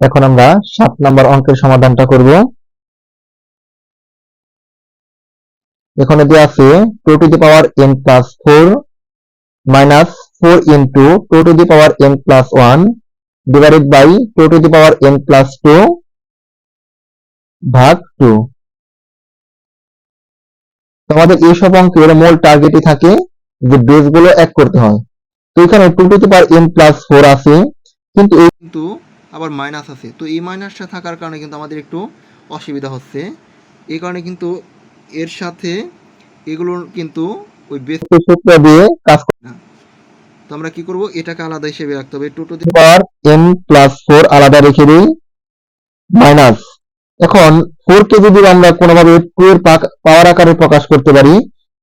এখন আমরা 7 নম্বর অঙ্কের সমাধানটা করব। এখানে দেওয়া আছে 2 to the power n plus 4 minus 4 into 2 to the power n plus 1 divided by 2 to the power n plus 2 ভাগ 2। তো আমাদের এইসব অঙ্কের মূল টার্গেটই থাকে যে বেসগুলো এক করতে হয়। তো এখানে 2 to the power n plus 4 আছে, কিন্তু আবার মাইনাস আছে। তো এই মাইনাসটা থাকার কারণে কিন্তু আমাদের একটু অসুবিধা হচ্ছে। এই কারণে কিন্তু এর সাথে এগুলোর কিন্তু ওই বেস সূত্র দিয়ে কাজ করে না। তো আমরা কি করব, এটাকে আলাদা হিসেবে রাখতে হবে। 2 to the power n plus 4 আলাদা রেখে দিই, মাইনাস। এখন 4 কে যদি আমরা কোনোভাবে 2 এর পাওয়ার আকারে প্রকাশ করতে পারি,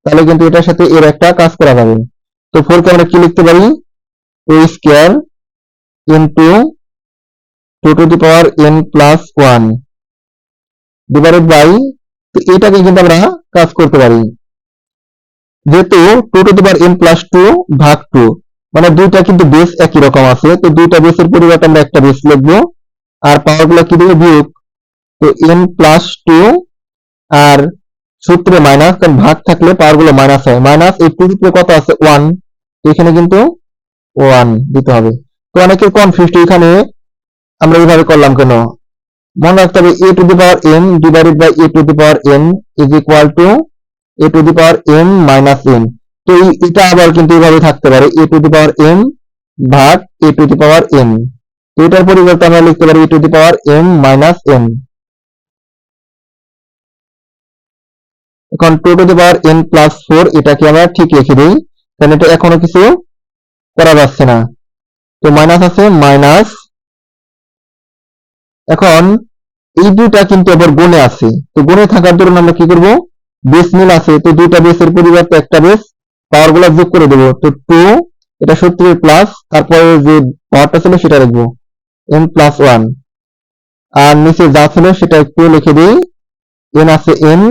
তাহলে কিন্তু এটার সাথে এর একটা কাজ করা যাবে। তো 4 কে আমরা কি লিখতে পারি, 2 square into 2 to the power n plus 1 divided by, তো এটাকে কিন্তু আমরা কাজ করতে পারি, যেহেতু 2 to the power n plus 2 ভাগ 2, মানে দুইটা কিন্তু বেস একই রকম আছে। তো দুইটা বেসের পরিবর্তে আমরা একটা বেস লিখবো, আর পাওয়ার গুলো কি দিবে, বিয়োগ। তো n প্লাস 2 আর সূত্রে মাইনাস, কারণ ভাগ থাকলে পাওয়ার গুলো মাইনাস হয়, মাইনাস এই টু দিতে কত আছে 1, তো এখানে কিন্তু 1 দিতে হবে। তো অনেকের কনফিউজড, এখানে আমরা এইভাবে করলাম কেন। মনে রাখতে হবে a to the power n divided by a to the power n is equal to a to the power m minus n। তো এটা আবার কিন্তু এইভাবে থাকতে পারে, a to the power m ভাগ a to the power n। তো এটার পরিবর্তে আমরা লিখতে পারি a to the power m minus n। এখন 2 to the power n plus 4 এটাকে আমরা ঠিক রেখে দিই, কারণ এটা এখনো কিছু করা যাচ্ছে না। তো মাইনাস আছে, মাইনাস। এখন এই দুইটা কিন্তু আবার গুণে আছে, তো গুণে থাকার দরুন আমরা কি করব, বেস মিল আছে, তো দুইটা বেসের পরিবর্তে একটা বেস পাওয়ার গুলো যোগ করে দেবো। তো 2, এটা সূত্রের প্লাস, তারপরে যে পাওয়ারটা ছিল সেটা লিখবো n প্লাস 1, আর নিচে যা ছিল সেটা একটু লিখে দিই, n আছে n।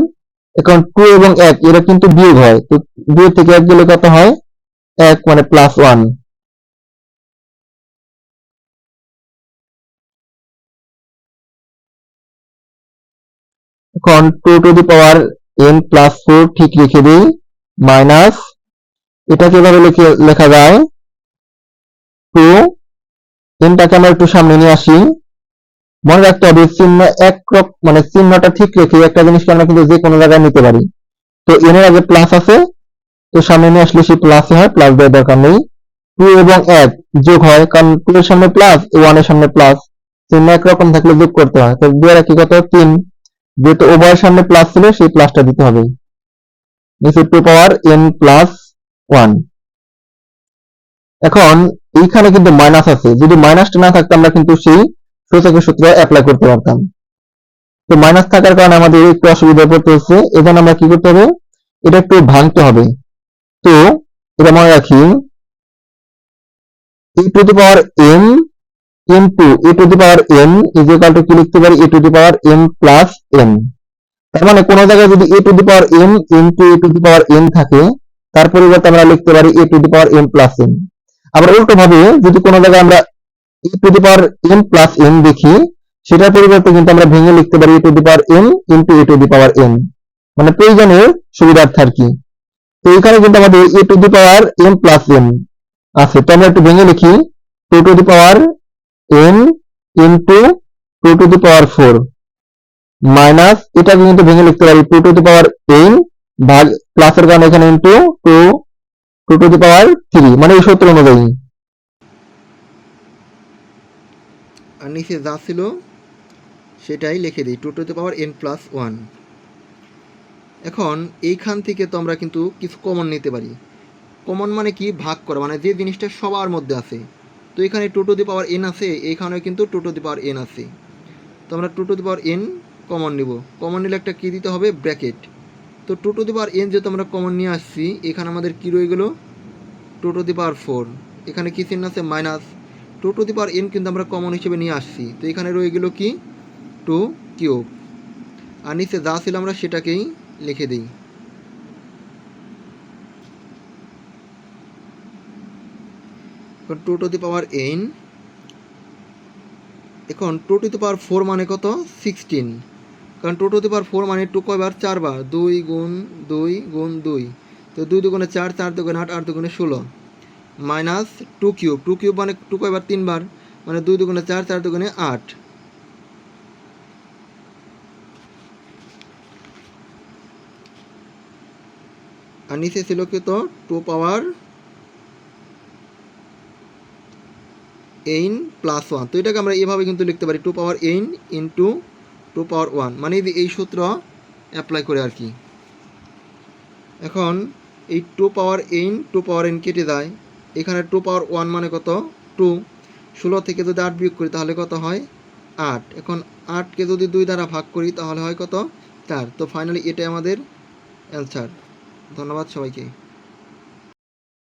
এখন 2 এবং 1 এরা কিন্তু বিয়োগ হয়, তো 2 থেকে 1 গেলে কত হয়, 1, মানে প্লাস 1। এখন 2 to the power n plus 4 ঠিক রেখে দিই, মাইনাস। এটা কিভাবে লেখা যায়, 2, nটাকে আমরা একটু সামনে নিয়ে আসি। মনে রাখতে হবে চিহ্ন মানে চিহ্নটা ঠিক রেখে একটা জিনিসকে আমরা কিন্তু যে কোনো জায়গায় নিতে পারি। তো n এর আগে প্লাস আছে, তো সামনে নিয়ে আসলে সেই প্লাসই হয়, প্লাস দেওয়ার দরকার নেই। 2 এবং 1 যোগ হয়, কারণ 2 এর সামনে প্লাস, 1 এর সামনে প্লাস, চিহ্ন একরকম থাকলে যোগ করতে হয়। তো 2 আর কি কত, 3, যেহেতু উভয়ের সামনে প্লাস ছিল সেই প্লাসটা দিতে হবে, নিচে 2 পাওয়ার n প্লাস 1। এখন এইখানে কিন্তু মাইনাস আছে, যদি মাইনাসটা না থাকতো আমরা কিন্তু সেই সূচকের সূত্র অ্যাপ্লাই করতে পারতাম। তো মাইনাস থাকার কারণে আমাদের একটু অসুবিধা পড়তে হচ্ছে, এজন্য আমরা কি করতে হবে, এটা একটু ভাঙতে হবে। তো এটা মনে রাখি, e two the power m into e two the power n is equal two কি লিখতে পারি, e two the power m plus n। তার মানে কোন জায়গায় যদি a to the power m into e two the power n থাকে, তার পরিবর্তে আমরা লিখতে পারি a to the power m plus n। আবার উল্টো ভাবে যদি কোনো জায়গায় আমরা e two the power m plus n দেখি, সেটার পরিবর্তে কিন্তু আমরা ভেঙে লিখতে পারি e two the power m into e two the power n, মানে প্রয়োজনের সুবিধার্থে আর কি। তো এখানে কিন্তু আমাদের e two the power m plus n আছে, তো আমরা একটু ভেঙে লিখি, 2 to the power n into 2 to the power 4 minus, এটাকে কিন্তু ভেঙে লিখতে পারি 2 টু দি পাওয়ার n ভাগ প্লাসের কারণে এখানে ইনটু 2 টু দি পাওয়ার 3, মানে এই সূত্র অনুযায়ী। আর নিচে যা ছিল সেটাই লিখে দিই, 2 to the power n plus 1। এখন এইখান থেকে তো আমরা কিন্তু কিছু কমন নিতে পারি। কমন মানে কি, ভাগ করা, মানে যে জিনিসটা সবার মধ্যে আছে। তো এখানে 2 টু দি পাওয়ার n আছে, এইখানেও কিন্তু 2 টু দি পাওয়ার n আছে। তো আমরা 2 to the power n common নিব, কমন নিলে একটা কি দিতে হবে, ব্র্যাকেট। তো 2 টু দি পাওয়ার n যেহেতু আমরা কমন নিয়ে আসছি, এখানে আমাদের কি রয়ে গেল, 2 টু দি পাওয়ার 4, এখানে কি চিহ্ন আছে, minus. 2 to the power n কিন্তু আমরা কমন হিসেবে নিয়ে আসছি, তো এখানে রয়ে গেল কি, 2 কিউব। আর নিচে যা ছিল আমরা সেটাকেই লিখে দিই। তো 2 টু দি পাওয়ার n এখন 2 টু দি পাওয়ার 4 মানে কত 16, কারণ 2 টু দি পাওয়ার 4 মানে 2 কয়বার 4 বার, 2 গুণ 2 গুণ 2, তো 2 দুগুণে 4, 4 দুগুণে 8, 8 দুগুণে 16, মাইনাস 2 কিউব, 2 কিউব মানে 2 কয়বার 3 বার, মানে 2 দুগুণে 4, 4 দুগুণে 8, আর নিচে ছিল কত 2 পাওয়ার n প্লাস 1, তো এটাকে আমরা এভাবে কিন্তু লিখতে পারি 2 পাওয়ার n ইন্টু 2 পাওয়ার 1, মানে এই সূত্র অ্যাপ্লাই করে আর কি। এখন এই 2 পাওয়ার n 2 পাওয়ার n কেটে যায়, এখানে 2 পাওয়ার 1 মানে কত 2, 16 থেকে যদি 8 বিয়োগ করি তাহলে কত হয় 8, এখন 8কে যদি 2 দ্বারা ভাগ করি তাহলে হয় কত 4, তো ফাইনালি এটাই আমাদের অ্যান্সার। ধন্যবাদ সবাইকে।